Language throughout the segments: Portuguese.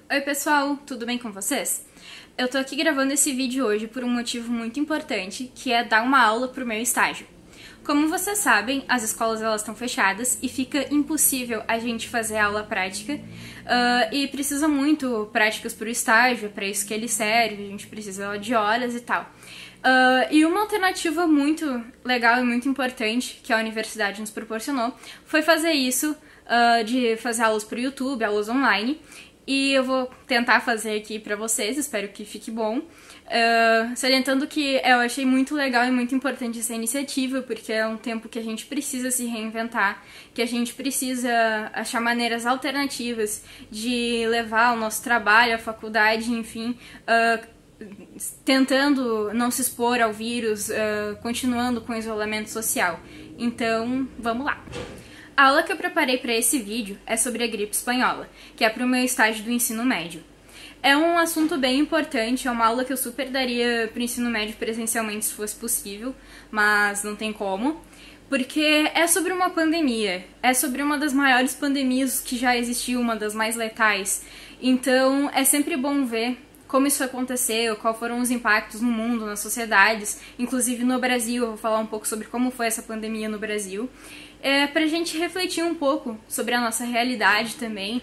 Oi pessoal, tudo bem com vocês? Eu tô aqui gravando esse vídeo hoje por um motivo muito importante, que é dar uma aula pro meu estágio. Como vocês sabem, as escolas elas estão fechadas e fica impossível a gente fazer aula prática e precisa muito práticas pro estágio, é pra isso que ele serve, a gente precisa de horas e tal. E uma alternativa muito legal e muito importante que a universidade nos proporcionou foi fazer isso, de fazer aulas pro YouTube, aulas online. E eu vou tentar fazer aqui pra vocês, espero que fique bom. Salientando que eu achei muito legal e muito importante essa iniciativa, porque é um tempo que a gente precisa se reinventar, que a gente precisa achar maneiras alternativas de levar o nosso trabalho, a faculdade, enfim, tentando não se expor ao vírus, continuando com o isolamento social. Então, vamos lá! A aula que eu preparei para esse vídeo é sobre a gripe espanhola, que é para o meu estágio do ensino médio. É um assunto bem importante, é uma aula que eu super daria para o ensino médio presencialmente se fosse possível, mas não tem como, porque é sobre uma pandemia, é sobre uma das maiores pandemias que já existiu, uma das mais letais. Então é sempre bom ver como isso aconteceu, quais foram os impactos no mundo, nas sociedades, inclusive no Brasil. Eu vou falar um pouco sobre como foi essa pandemia no Brasil, pra gente refletir um pouco sobre a nossa realidade também,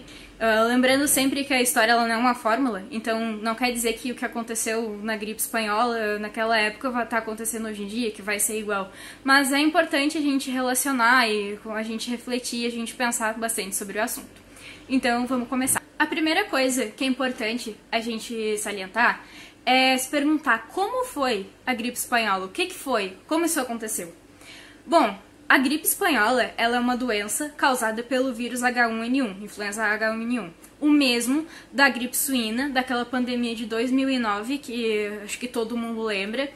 lembrando sempre que a história ela não é uma fórmula, então não quer dizer que o que aconteceu na gripe espanhola naquela época vai estar acontecendo hoje em dia, que vai ser igual, mas é importante a gente relacionar e a gente refletir, a gente pensar bastante sobre o assunto. Então vamos começar. A primeira coisa que é importante a gente salientar é se perguntar como foi a gripe espanhola, o que foi, como isso aconteceu. Bom, a gripe espanhola ela é uma doença causada pelo vírus H1N1, influenza H1N1, o mesmo da gripe suína, daquela pandemia de 2009, que acho que todo mundo lembra.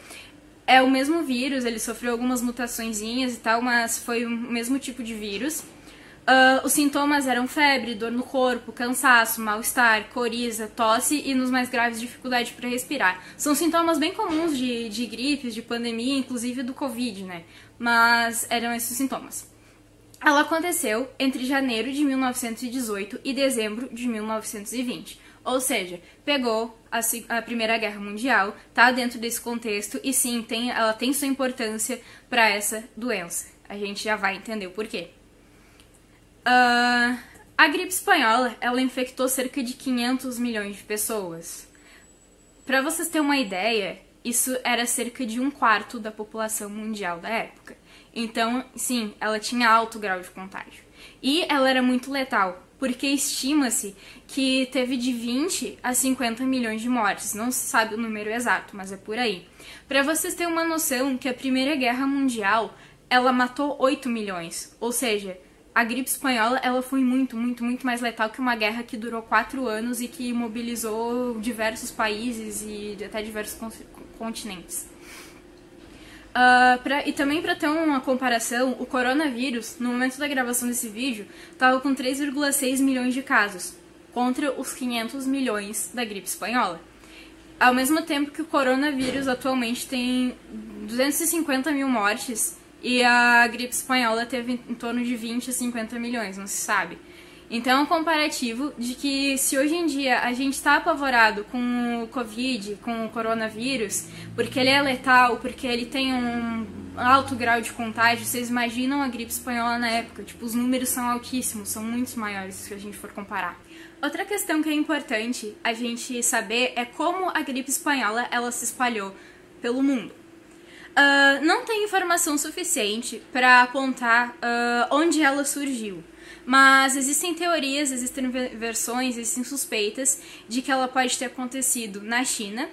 É o mesmo vírus, ele sofreu algumas mutaçõezinhas e tal, mas foi o mesmo tipo de vírus. Os sintomas eram febre, dor no corpo, cansaço, mal-estar, coriza, tosse e, nos mais graves, dificuldade para respirar. São sintomas bem comuns de gripes, de pandemia, inclusive do Covid, né? Mas eram esses sintomas. Ela aconteceu entre janeiro de 1918 e dezembro de 1920. Ou seja, pegou a Primeira Guerra Mundial, tá dentro desse contexto e sim, ela tem sua importância para essa doença. A gente já vai entender o porquê. A gripe espanhola, ela infectou cerca de 500 milhões de pessoas. Para vocês terem uma ideia, isso era cerca de 1/4 da população mundial da época. Então, sim, ela tinha alto grau de contágio. E ela era muito letal, porque estima-se que teve de 20 a 50 milhões de mortes. Não se sabe o número exato, mas é por aí. Para vocês terem uma noção que a Primeira Guerra Mundial, ela matou 8 milhões. Ou seja, a gripe espanhola ela foi muito mais letal que uma guerra que durou 4 anos e que mobilizou diversos países e até diversos continentes. E também para ter uma comparação, o coronavírus, no momento da gravação desse vídeo, estava com 3,6 milhões de casos, contra os 500 milhões da gripe espanhola. Ao mesmo tempo que o coronavírus atualmente tem 250 mil mortes, e a gripe espanhola teve em torno de 20 a 50 milhões, não se sabe. Então é um comparativo de que se hoje em dia a gente está apavorado com o Covid, com o coronavírus, porque ele é letal, porque ele tem um alto grau de contágio, vocês imaginam a gripe espanhola na época, tipo, os números são altíssimos, são muito maiores se a gente for comparar. Outra questão que é importante a gente saber é como a gripe espanhola ela se espalhou pelo mundo. Não tem informação suficiente para apontar onde ela surgiu, mas existem teorias, existem versões, existem suspeitas de que ela pode ter acontecido na China,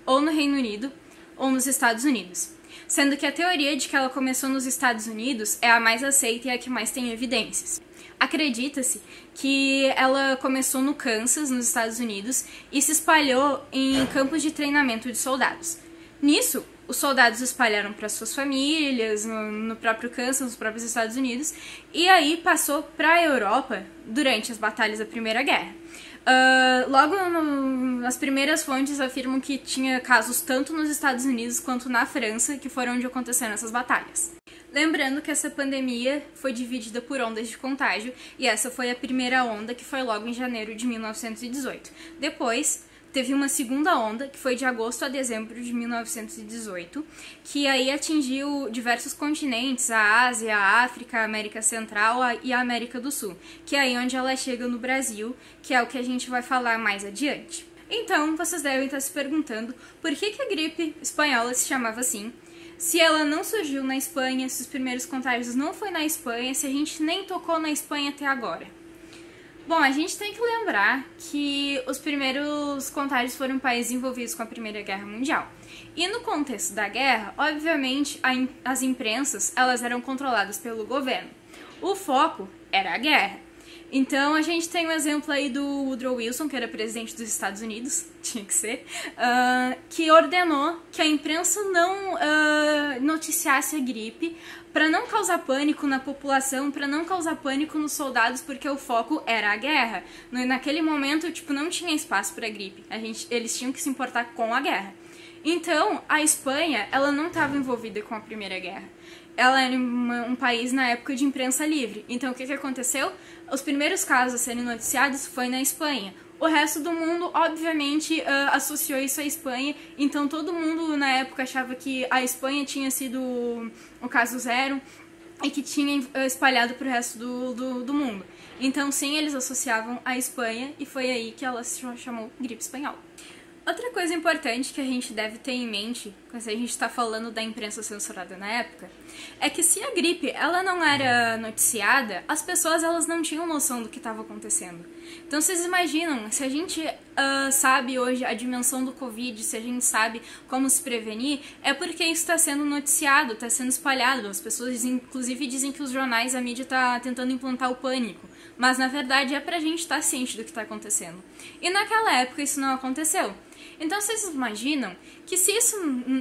ou no Reino Unido, ou nos Estados Unidos. Sendo que a teoria de que ela começou nos Estados Unidos é a mais aceita e a que mais tem evidências. Acredita-se que ela começou no Kansas, nos Estados Unidos, e se espalhou em campos de treinamento de soldados. Nisso, os soldados espalharam para suas famílias, no próprio Kansas, nos próprios Estados Unidos, e aí passou para a Europa durante as batalhas da Primeira Guerra. Logo, as primeiras fontes afirmam que tinha casos tanto nos Estados Unidos quanto na França, que foram onde aconteceram essas batalhas. Lembrando que essa pandemia foi dividida por ondas de contágio e essa foi a primeira onda, que foi logo em janeiro de 1918. Depois, teve uma segunda onda, que foi de agosto a dezembro de 1918, que aí atingiu diversos continentes, a Ásia, a África, a América Central e a América do Sul, que é aí onde ela chega no Brasil, que é o que a gente vai falar mais adiante. Então, vocês devem estar se perguntando por que a gripe espanhola se chamava assim, se ela não surgiu na Espanha, se os primeiros contágios não foi na Espanha, se a gente nem tocou na Espanha até agora. Bom, a gente tem que lembrar que os primeiros contágios foram em países envolvidos com a Primeira Guerra Mundial. E no contexto da guerra, obviamente, as imprensas elas eram controladas pelo governo. O foco era a guerra. Então, a gente tem um exemplo aí do Woodrow Wilson, que era presidente dos Estados Unidos, tinha que ser, que ordenou que a imprensa não noticiasse a gripe para não causar pânico na população, para não causar pânico nos soldados, porque o foco era a guerra. Naquele momento, não tinha espaço para gripe. Eles tinham que se importar com a guerra. Então, a Espanha, ela não estava envolvida com a Primeira Guerra. Ela era um país na época de imprensa livre. Então, o que aconteceu? Os primeiros casos a serem noticiados foi na Espanha. O resto do mundo, obviamente, associou isso à Espanha. Então, todo mundo, na época, achava que a Espanha tinha sido o caso zero e que tinha espalhado para o resto do mundo. Então, sim, eles associavam à Espanha e foi aí que ela se chamou gripe espanhola. Outra coisa importante que a gente deve ter em mente, quando a gente está falando da imprensa censurada na época, é que se a gripe ela não era noticiada, as pessoas elas não tinham noção do que estava acontecendo. Então vocês imaginam, se a gente sabe hoje a dimensão do Covid, se a gente sabe como se prevenir, é porque isso está sendo noticiado, está sendo espalhado. As pessoas inclusive dizem que os jornais, a mídia está tentando implantar o pânico. Mas na verdade é pra gente estar ciente do que está acontecendo. E naquela época isso não aconteceu. Então vocês imaginam que se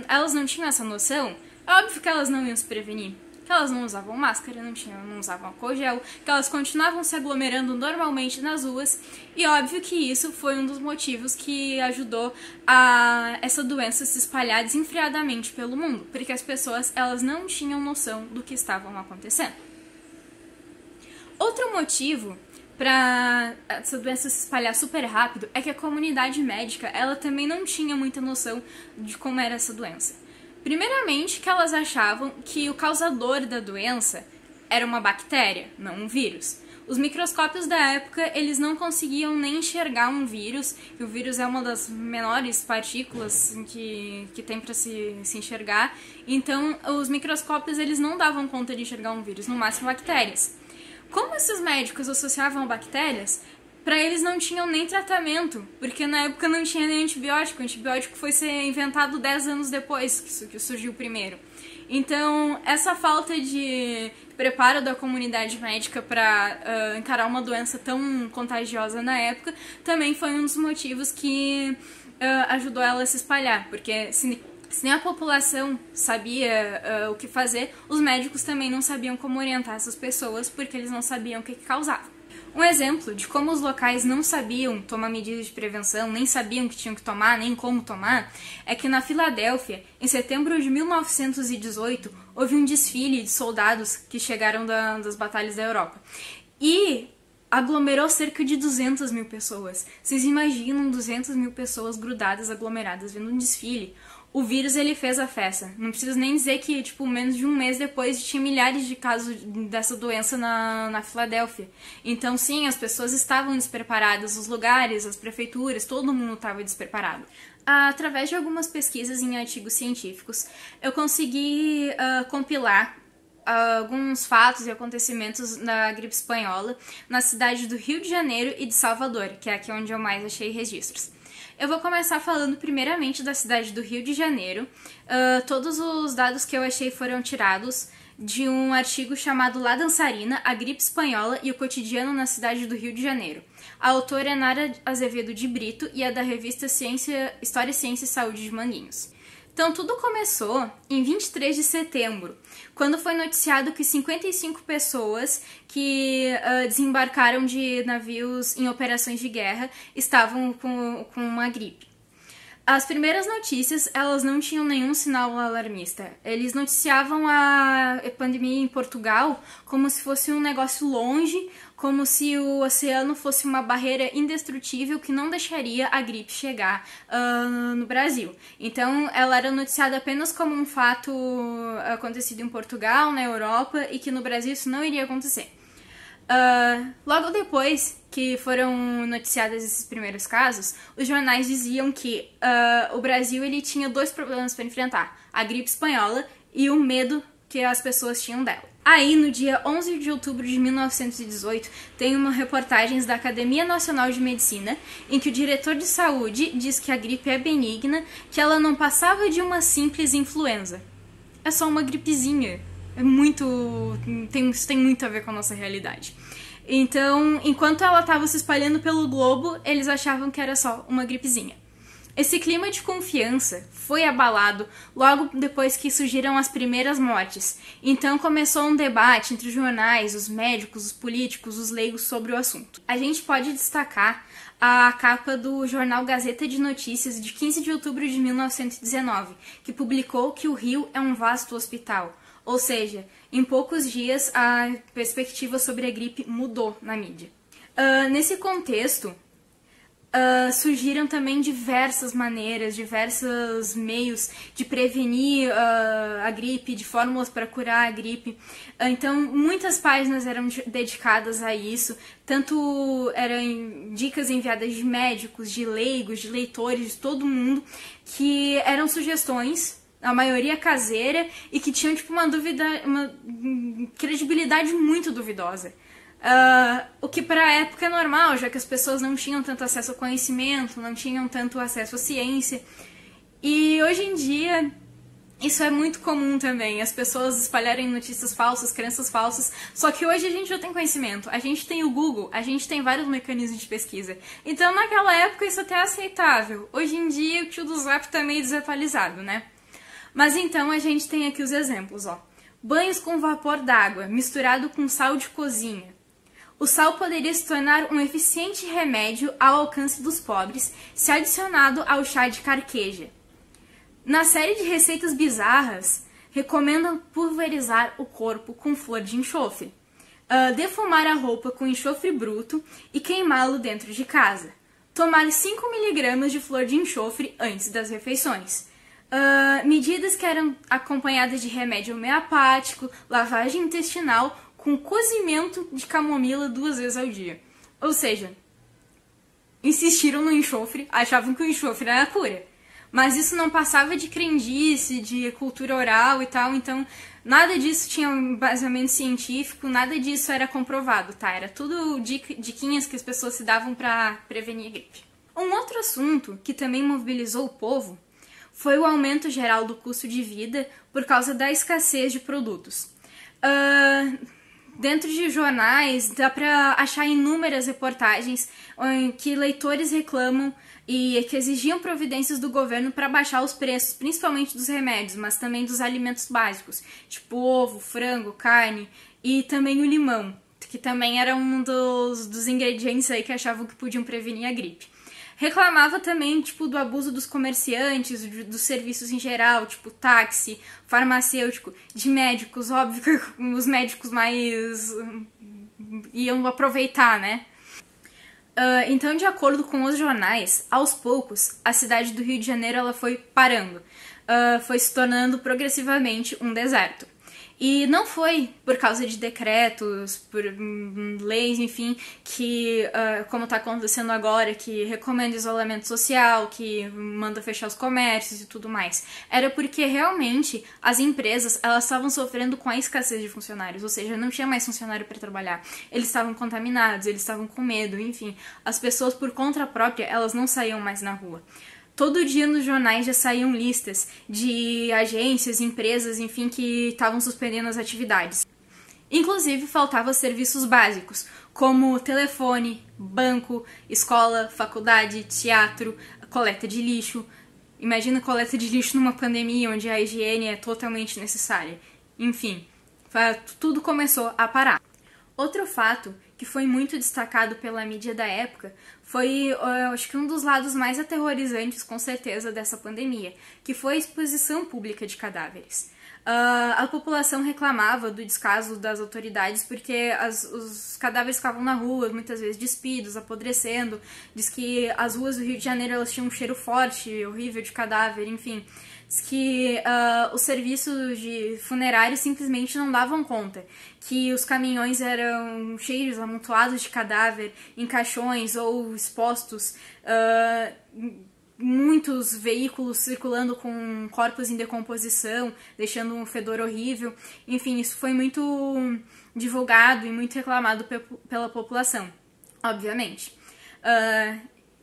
elas não tinham essa noção, é óbvio que elas não iam se prevenir. Que elas não usavam máscara, não usavam álcool gel, que elas continuavam se aglomerando normalmente nas ruas. E óbvio que isso foi um dos motivos que ajudou a essa doença se espalhar desenfreadamente pelo mundo. Porque as pessoas elas não tinham noção do que estavam acontecendo. Outro motivo para essa doença se espalhar super rápido é que a comunidade médica ela também não tinha muita noção de como era essa doença. Primeiramente, que elas achavam que o causador da doença era uma bactéria, não um vírus. Os microscópios da época eles não conseguiam nem enxergar um vírus, e o vírus é uma das menores partículas que tem para se enxergar. Então, os microscópios eles não davam conta de enxergar um vírus, no máximo bactérias. Como esses médicos associavam bactérias, para eles não tinham nem tratamento, porque na época não tinha nem antibiótico. O antibiótico foi ser inventado 10 anos depois que surgiu o primeiro. Então, essa falta de preparo da comunidade médica para encarar uma doença tão contagiosa na época também foi um dos motivos que ajudou ela a se espalhar, porque se nem a população sabia o que fazer, os médicos também não sabiam como orientar essas pessoas, porque eles não sabiam o que causava. Um exemplo de como os locais não sabiam tomar medidas de prevenção, nem sabiam o que tinham que tomar, nem como tomar, é que na Filadélfia, em setembro de 1918, houve um desfile de soldados que chegaram das batalhas da Europa. E aglomerou cerca de 200 mil pessoas. Vocês imaginam 200 mil pessoas grudadas, aglomeradas, vendo um desfile? O vírus, ele fez a festa. Não preciso nem dizer que, menos de um mês depois, tinha milhares de casos dessa doença na Filadélfia. Então, sim, as pessoas estavam despreparadas, os lugares, as prefeituras, todo mundo estava despreparado. Através de algumas pesquisas em artigos científicos, eu consegui compilar alguns fatos e acontecimentos da gripe espanhola na cidade do Rio de Janeiro e de Salvador, que é aqui onde eu mais achei registros. Eu vou começar falando primeiramente da cidade do Rio de Janeiro. Todos os dados que eu achei foram tirados de um artigo chamado La Dançarina, a gripe espanhola e o cotidiano na cidade do Rio de Janeiro. A autora é Nara Azevedo de Brito e é da revista História, Ciência e Saúde de Manguinhos. Então, tudo começou em 23 de setembro, quando foi noticiado que 55 pessoas que desembarcaram de navios em operações de guerra estavam com uma gripe. As primeiras notícias, elas não tinham nenhum sinal alarmista. Eles noticiavam a pandemia em Portugal como se fosse um negócio longe, como se o oceano fosse uma barreira indestrutível que não deixaria a gripe chegar no Brasil. Então, ela era noticiada apenas como um fato acontecido em Portugal, na Europa, e que no Brasil isso não iria acontecer. Logo depois que foram noticiados esses primeiros casos, os jornais diziam que o Brasil ele tinha dois problemas para enfrentar: a gripe espanhola e o medo que as pessoas tinham dela. Aí, no dia 11 de outubro de 1918, tem uma reportagem da Academia Nacional de Medicina em que o diretor de saúde diz que a gripe é benigna, que ela não passava de uma simples influenza. É só uma gripezinha. Isso tem muito a ver com a nossa realidade. Então, enquanto ela estava se espalhando pelo globo, eles achavam que era só uma gripezinha. Esse clima de confiança foi abalado logo depois que surgiram as primeiras mortes. Então começou um debate entre os jornais, os médicos, os políticos, os leigos sobre o assunto. A gente pode destacar a capa do jornal Gazeta de Notícias de 15 de outubro de 1919, que publicou que o Rio é um vasto hospital. Ou seja, em poucos dias a perspectiva sobre a gripe mudou na mídia. Nesse contexto, surgiram também diversas maneiras, diversos meios de prevenir a gripe, de fórmulas para curar a gripe. Então, muitas páginas eram dedicadas a isso, tanto eram dicas enviadas de médicos, de leigos, de leitores, de todo mundo, que eram sugestões, a maioria caseira, e que tinham tipo uma credibilidade muito duvidosa. O que para a época é normal, já que as pessoas não tinham tanto acesso ao conhecimento, não tinham tanto acesso à ciência. E hoje em dia isso é muito comum também, as pessoas espalharem notícias falsas, crenças falsas, só que hoje a gente já tem conhecimento, a gente tem o Google, a gente tem vários mecanismos de pesquisa. Então naquela época isso até é aceitável, hoje em dia o tio do Zap tá meio desatualizado, né? Mas então a gente tem aqui os exemplos, ó. Banhos com vapor d'água, misturado com sal de cozinha. O sal poderia se tornar um eficiente remédio ao alcance dos pobres, se adicionado ao chá de carqueja. Na série de receitas bizarras, recomendam pulverizar o corpo com flor de enxofre, defumar a roupa com enxofre bruto e queimá-lo dentro de casa. Tomar 5 mg de flor de enxofre antes das refeições. Medidas que eram acompanhadas de remédio homeopático, lavagem intestinal, com cozimento de camomila 2 vezes ao dia. Ou seja, insistiram no enxofre, achavam que o enxofre era a cura. Mas isso não passava de crendice, de cultura oral e tal, então nada disso tinha um embasamento científico, nada disso era comprovado, tá? Era tudo diquinhas que as pessoas se davam para prevenir a gripe. Um outro assunto que também mobilizou o povo foi o aumento geral do custo de vida por causa da escassez de produtos. Dentro de jornais, dá para achar inúmeras reportagens em que leitores reclamam e que exigiam providências do governo para baixar os preços, principalmente dos remédios, mas também dos alimentos básicos, tipo ovo, frango, carne e também o limão, que também era um dos ingredientes aí que achavam que podiam prevenir a gripe. Reclamava também, tipo, do abuso dos comerciantes, dos serviços em geral, tipo táxi, farmacêutico, de médicos, óbvio que os médicos mais iam aproveitar, né? Então, de acordo com os jornais, aos poucos, a cidade do Rio de Janeiro ela foi parando, foi se tornando progressivamente um deserto. E não foi por causa de decretos, por leis, enfim, que, como está acontecendo agora, que recomenda isolamento social, que manda fechar os comércios e tudo mais. Era porque realmente as empresas elas estavam sofrendo com a escassez de funcionários, ou seja, não tinha mais funcionário para trabalhar. Eles estavam contaminados, eles estavam com medo, enfim. As pessoas, por conta própria, elas não saíam mais na rua. Todo dia nos jornais já saíam listas de agências, empresas, enfim, que estavam suspendendo as atividades. Inclusive, faltavam serviços básicos, como telefone, banco, escola, faculdade, teatro, coleta de lixo. Imagina coleta de lixo numa pandemia onde a higiene é totalmente necessária. Enfim, tudo começou a parar. Outro fato que foi muito destacado pela mídia da época foi, acho que um dos lados mais aterrorizantes, com certeza, dessa pandemia, que foi a exposição pública de cadáveres. A população reclamava do descaso das autoridades porque os cadáveres ficavam na rua, muitas vezes despidos, apodrecendo. Diz que as ruas do Rio de Janeiro elas tinham um cheiro forte, horrível de cadáver, enfim. Diz que os serviços de funerários simplesmente não davam conta, que os caminhões eram cheios, amontoados de cadáver em caixões ou expostos, muitos veículos circulando com corpos em decomposição, deixando um fedor horrível. Enfim, isso foi muito divulgado e muito reclamado pela população, obviamente.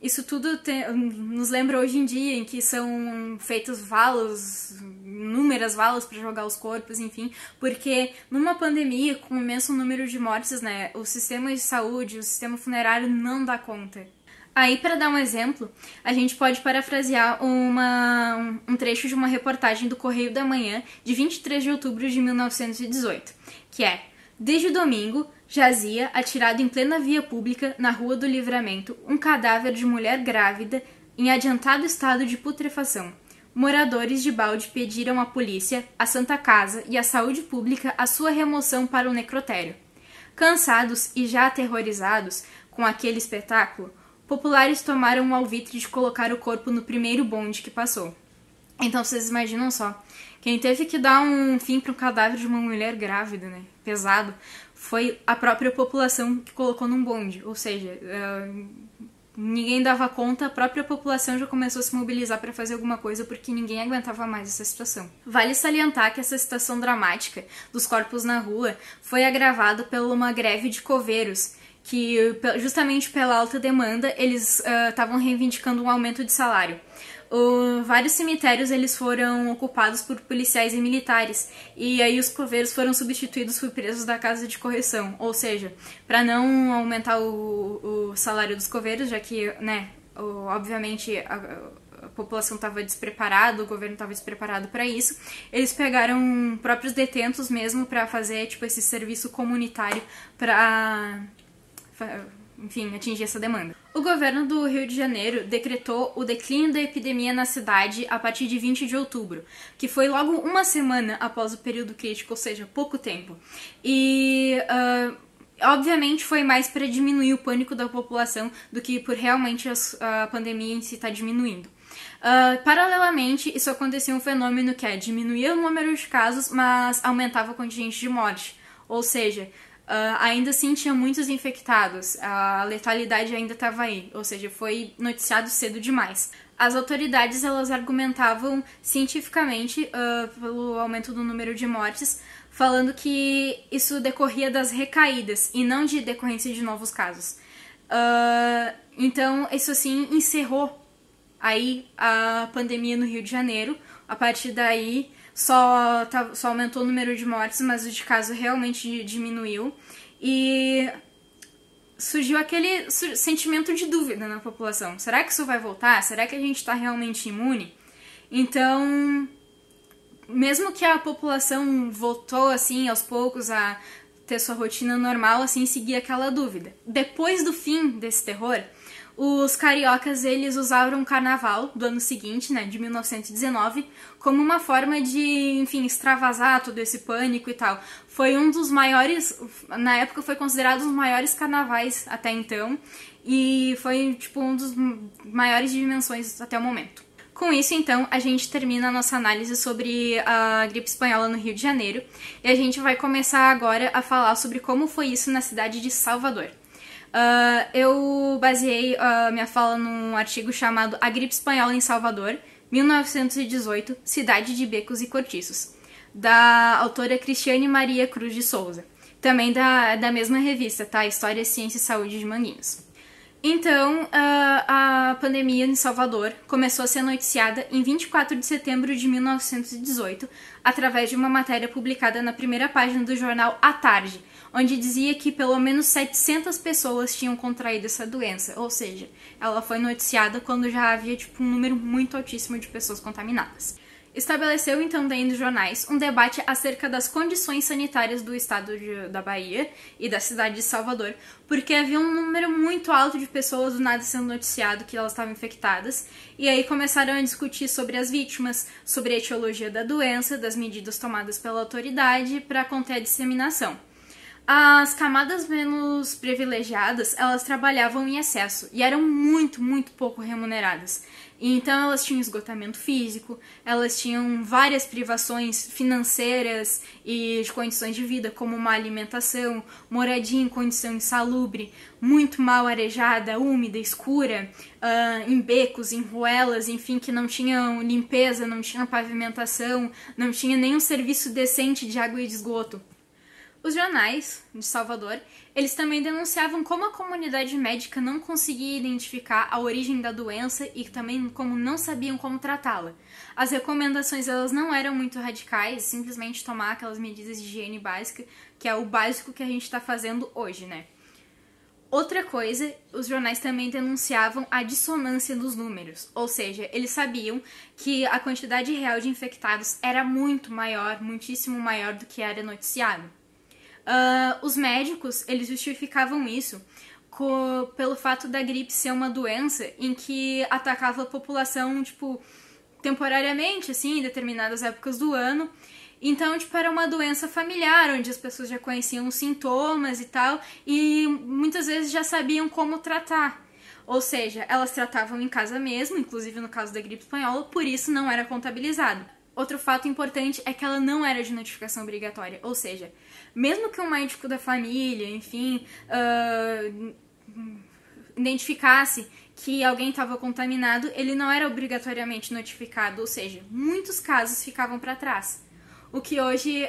Isso tudo nos lembra hoje em dia, em que são feitos valas, inúmeras valas para jogar os corpos, enfim, porque numa pandemia com um imenso número de mortes, né, o sistema de saúde, o sistema funerário não dá conta. Aí, para dar um exemplo, a gente pode parafrasear um trecho de uma reportagem do Correio da Manhã de 23 de outubro de 1918, que é: desde o domingo, jazia, atirado em plena via pública, na Rua do Livramento, um cadáver de mulher grávida em adiantado estado de putrefação. Moradores de balde pediram à polícia, à Santa Casa e à saúde pública a sua remoção para o necrotério. Cansados e já aterrorizados com aquele espetáculo, populares tomaram o alvitre de colocar o corpo no primeiro bonde que passou. Então vocês imaginam só, quem teve que dar um fim para o cadáver de uma mulher grávida, né, pesado, foi a própria população que colocou num bonde. Ou seja, ninguém dava conta, a própria população já começou a se mobilizar para fazer alguma coisa porque ninguém aguentava mais essa situação. Vale salientar que essa situação dramática dos corpos na rua foi agravada por uma greve de coveiros, que justamente pela alta demanda eles estavam reivindicando um aumento de salário. Vários cemitérios eles foram ocupados por policiais e militares, e aí os coveiros foram substituídos por presos da casa de correção, ou seja, para não aumentar o salário dos coveiros, já que, né, obviamente a população estava despreparada, o governo estava despreparado para isso, eles pegaram próprios detentos mesmo para fazer tipo esse serviço comunitário para, enfim, atingir essa demanda. O governo do Rio de Janeiro decretou o declínio da epidemia na cidade a partir de 20 de outubro, que foi logo uma semana após o período crítico, ou seja, pouco tempo. E, obviamente, foi mais para diminuir o pânico da população do que por realmente a pandemia em si estar diminuindo. Paralelamente, isso acontecia um fenômeno que é diminuir o número de casos, mas aumentava o contingente de morte, ou seja, ainda assim tinha muitos infectados, a letalidade ainda estava aí, ou seja, foi noticiado cedo demais. As autoridades elas argumentavam cientificamente pelo aumento do número de mortes, falando que isso decorria das recaídas e não de decorrência de novos casos. Então, isso assim encerrou aí a pandemia no Rio de Janeiro. A partir daí só aumentou o número de mortes, mas o de casos realmente diminuiu. E surgiu aquele sentimento de dúvida na população. Será que isso vai voltar? Será que a gente está realmente imune? Então, mesmo que a população voltou assim aos poucos a ter sua rotina normal, assim, seguia aquela dúvida. Depois do fim desse terror, os cariocas, eles usaram o carnaval do ano seguinte, né, de 1919, como uma forma de, enfim, extravasar todo esse pânico e tal. Foi um dos maiores, na época foi considerado um dos maiores carnavais até então, e foi, tipo, um dos maiores de dimensões até o momento. Com isso, então, a gente termina a nossa análise sobre a gripe espanhola no Rio de Janeiro, e a gente vai começar agora a falar sobre como foi isso na cidade de Salvador. Eu baseei minha fala num artigo chamado A Gripe Espanhola em Salvador, 1918, Cidade de Becos e Cortiços, da autora Cristiane Maria Cruz de Souza, também da mesma revista, tá? História, Ciência e Saúde de Manguinhos. Então, a pandemia em Salvador começou a ser noticiada em 24 de setembro de 1918, através de uma matéria publicada na primeira página do jornal A Tarde, onde dizia que pelo menos 700 pessoas tinham contraído essa doença, ou seja, ela foi noticiada quando já havia tipo, um número muito altíssimo de pessoas contaminadas. estabeleceu então dentro dos jornais um debate acerca das condições sanitárias do estado da Bahia e da cidade de Salvador, porque havia um número muito alto de pessoas do nada sendo noticiado que elas estavam infectadas, e aí começaram a discutir sobre as vítimas, sobre a etiologia da doença, das medidas tomadas pela autoridade para conter a disseminação. As camadas menos privilegiadas, elas trabalhavam em excesso e eram muito pouco remuneradas. Então elas tinham esgotamento físico, elas tinham várias privações financeiras e de condições de vida, como má alimentação, moradia em condição insalubre, muito mal arejada, úmida, escura, em becos, em ruelas, enfim, que não tinham limpeza, não tinham pavimentação, não tinha nenhum serviço decente de água e de esgoto. Os jornais de Salvador, eles também denunciavam como a comunidade médica não conseguia identificar a origem da doença e também como não sabiam como tratá-la. As recomendações elas não eram muito radicais, simplesmente tomar aquelas medidas de higiene básica, que é o básico que a gente está fazendo hoje, né? Outra coisa, os jornais também denunciavam a dissonância dos números, ou seja, eles sabiam que a quantidade real de infectados era muito maior, muitíssimo maior do que era noticiado. Os médicos, eles justificavam isso pelo fato da gripe ser uma doença em que atacava a população, temporariamente, assim, em determinadas épocas do ano. Então, era uma doença familiar, onde as pessoas já conheciam os sintomas e tal, e muitas vezes já sabiam como tratar. Ou seja, elas tratavam em casa mesmo, inclusive no caso da gripe espanhola, por isso não era contabilizado. Outro fato importante é que ela não era de notificação obrigatória, ou seja, mesmo que um médico da família, enfim, identificasse que alguém estava contaminado, ele não era obrigatoriamente notificado, ou seja, muitos casos ficavam para trás. O que hoje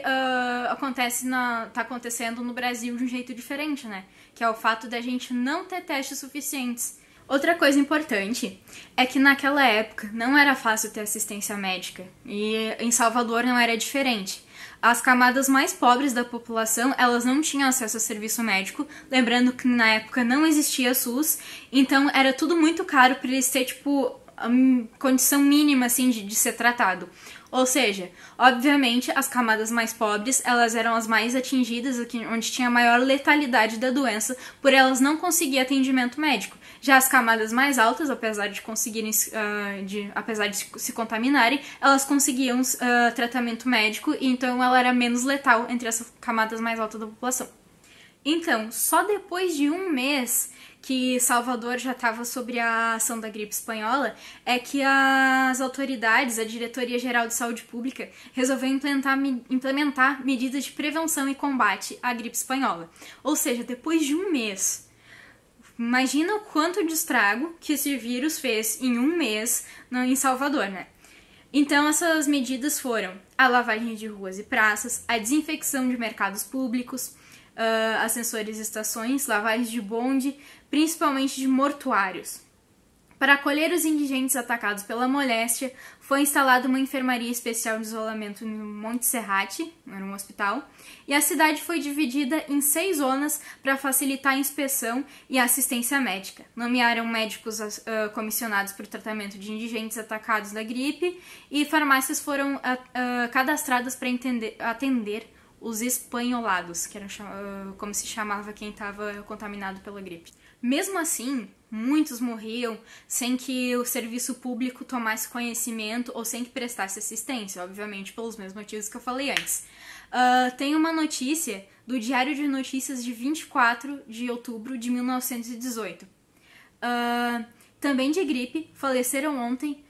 tá acontecendo no Brasil de um jeito diferente, né? Que é o fato da gente não ter testes suficientes. Outra coisa importante é que naquela época não era fácil ter assistência médica e em Salvador não era diferente. As camadas mais pobres da população, elas não tinham acesso a serviço médico, lembrando que na época não existia SUS, então era tudo muito caro para eles ter, a condição mínima, assim, de ser tratado. Ou seja, obviamente, as camadas mais pobres, elas eram as mais atingidas, onde tinha a maior letalidade da doença, por elas não conseguirem atendimento médico. Já as camadas mais altas, apesar de se contaminarem, elas conseguiam tratamento médico, e então ela era menos letal entre essas camadas mais altas da população. Então, só depois de um mês que Salvador já estava sob a ação da gripe espanhola, é que as autoridades, a Diretoria Geral de Saúde Pública, resolveu implementar medidas de prevenção e combate à gripe espanhola. Ou seja, depois de um mês. Imagina o quanto de estrago que esse vírus fez em um mês em Salvador, né? Então, essas medidas foram a lavagem de ruas e praças, a desinfecção de mercados públicos, ascensores e estações, lavagem de bonde, principalmente de mortuários. Para acolher os indigentes atacados pela moléstia, foi instalada uma enfermaria especial de isolamento no Monte Serrate, era um hospital, e a cidade foi dividida em 6 zonas para facilitar a inspeção e a assistência médica. Nomearam médicos comissionados para o tratamento de indigentes atacados da gripe, e farmácias foram cadastradas para atender os espanholados, que era como se chamava quem estava contaminado pela gripe. Mesmo assim, muitos morriam sem que o serviço público tomasse conhecimento ou sem que prestasse assistência, obviamente pelos mesmos motivos que eu falei antes. Tem uma notícia do Diário de Notícias de 24 de outubro de 1918. Também de gripe, faleceram ontem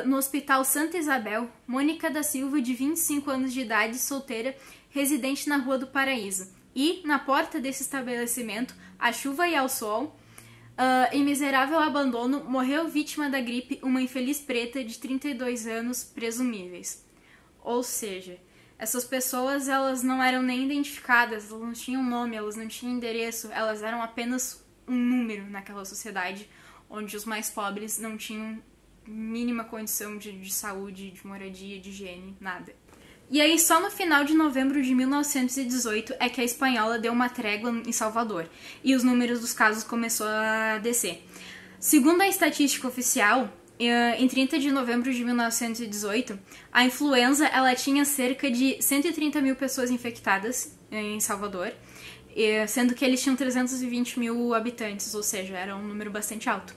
no Hospital Santa Isabel, Mônica da Silva, de 25 anos de idade, solteira, residente na Rua do Paraíso. E, na porta desse estabelecimento, à chuva e ao sol, em miserável abandono, morreu vítima da gripe uma infeliz preta de 32 anos, presumíveis. Ou seja, essas pessoas elas não eram nem identificadas, elas não tinham nome, elas não tinham endereço, elas eram apenas um número naquela sociedade onde os mais pobres não tinham mínima condição de saúde, de moradia, de higiene, nada. E aí, só no final de novembro de 1918 é que a espanhola deu uma trégua em Salvador e os números dos casos começou a descer. Segundo a estatística oficial, em 30 de novembro de 1918, a influenza ela tinha cerca de 130 mil pessoas infectadas em Salvador, sendo que eles tinham 320 mil habitantes, ou seja, era um número bastante alto.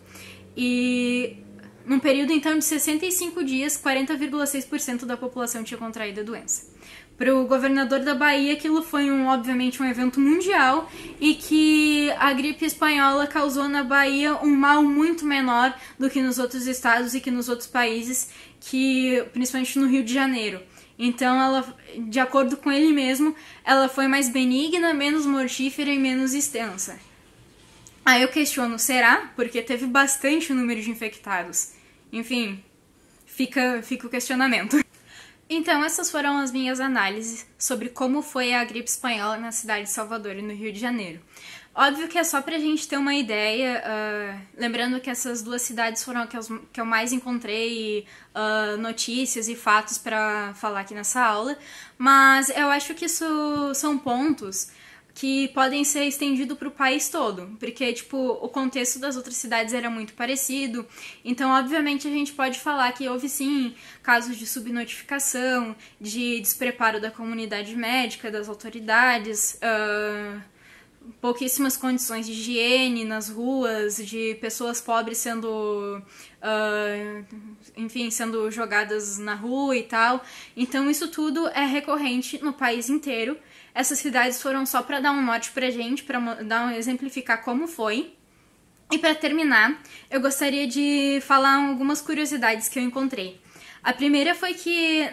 E num período então de 65 dias, 40,6% da população tinha contraído a doença. Para o governador da Bahia, aquilo foi obviamente um evento mundial e que a gripe espanhola causou na Bahia um mal muito menor do que nos outros estados e que nos outros países, principalmente no Rio de Janeiro. Então, ela, de acordo com ele mesmo, ela foi mais benigna, menos mortífera e menos extensa. Aí eu questiono, será? Porque teve bastante número de infectados. Enfim, fica o questionamento. Então, essas foram as minhas análises sobre como foi a gripe espanhola na cidade de Salvador e no Rio de Janeiro. Óbvio que é só pra gente ter uma ideia, lembrando que essas duas cidades foram que eu mais encontrei notícias e fatos pra falar aqui nessa aula, mas eu acho que isso são pontos que podem ser estendidos para o país todo, porque, tipo, o contexto das outras cidades era muito parecido, então, obviamente, a gente pode falar que houve, sim, casos de subnotificação, de despreparo da comunidade médica, das autoridades, pouquíssimas condições de higiene nas ruas, de pessoas pobres sendo, enfim, sendo jogadas na rua e tal. Então isso tudo é recorrente no país inteiro. Essas cidades foram só para dar um norte pra gente, para exemplificar como foi. E para terminar, eu gostaria de falar algumas curiosidades que eu encontrei. A primeira foi que,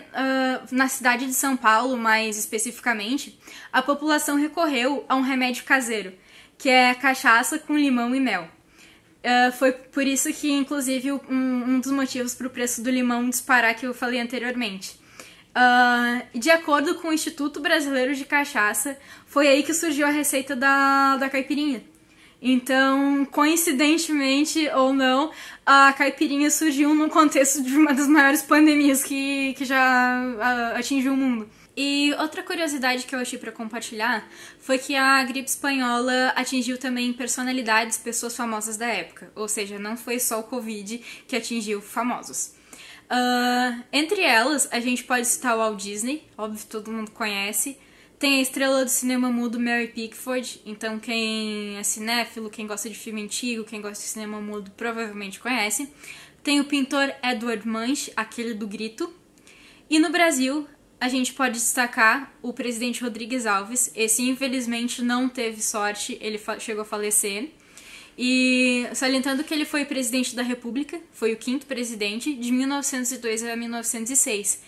na cidade de São Paulo, mais especificamente, a população recorreu a um remédio caseiro, que é cachaça com limão e mel. Foi por isso que, inclusive, um dos motivos para o preço do limão disparar que eu falei anteriormente. De acordo com o Instituto Brasileiro de Cachaça, foi aí que surgiu a receita da caipirinha. Então, coincidentemente ou não, a caipirinha surgiu no contexto de uma das maiores pandemias que já atingiu o mundo. E outra curiosidade que eu achei para compartilhar foi que a gripe espanhola atingiu também personalidades, pessoas famosas da época. Ou seja, não foi só o Covid que atingiu famosos. Entre elas, a gente pode citar o Walt Disney, óbvio que todo mundo conhece. Tem a estrela do cinema mudo Mary Pickford, então quem é cinéfilo, quem gosta de filme antigo, quem gosta de cinema mudo provavelmente conhece. Tem o pintor Edward Munch, aquele do Grito. E no Brasil, a gente pode destacar o presidente Rodrigues Alves. Esse infelizmente não teve sorte, ele chegou a falecer. E salientando que ele foi presidente da República, foi o 5º presidente, de 1902 a 1906.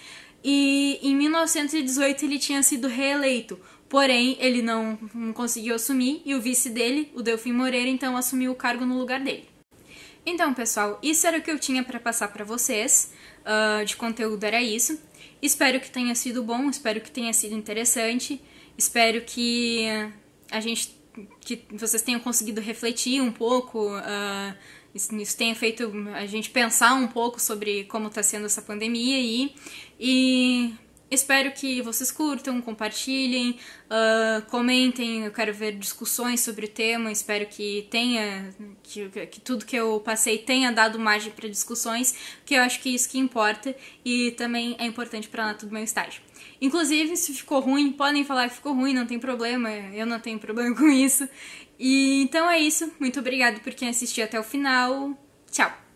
E em 1918 ele tinha sido reeleito, porém ele não conseguiu assumir e o vice dele, o Delfim Moreira, então assumiu o cargo no lugar dele. Então, pessoal, isso era o que eu tinha para passar para vocês, de conteúdo era isso. Espero que tenha sido bom, espero que tenha sido interessante, espero que vocês tenham conseguido refletir um pouco, isso tenha feito a gente pensar um pouco sobre como está sendo essa pandemia aí. E espero que vocês curtam, compartilhem, comentem, eu quero ver discussões sobre o tema, espero que que tudo que eu passei tenha dado margem para discussões, porque eu acho que é isso que importa e também é importante para a nota do meu estágio. Inclusive, se ficou ruim, podem falar que ficou ruim, não tem problema, eu não tenho problema com isso. E então é isso, muito obrigada por quem assistiu até o final, tchau!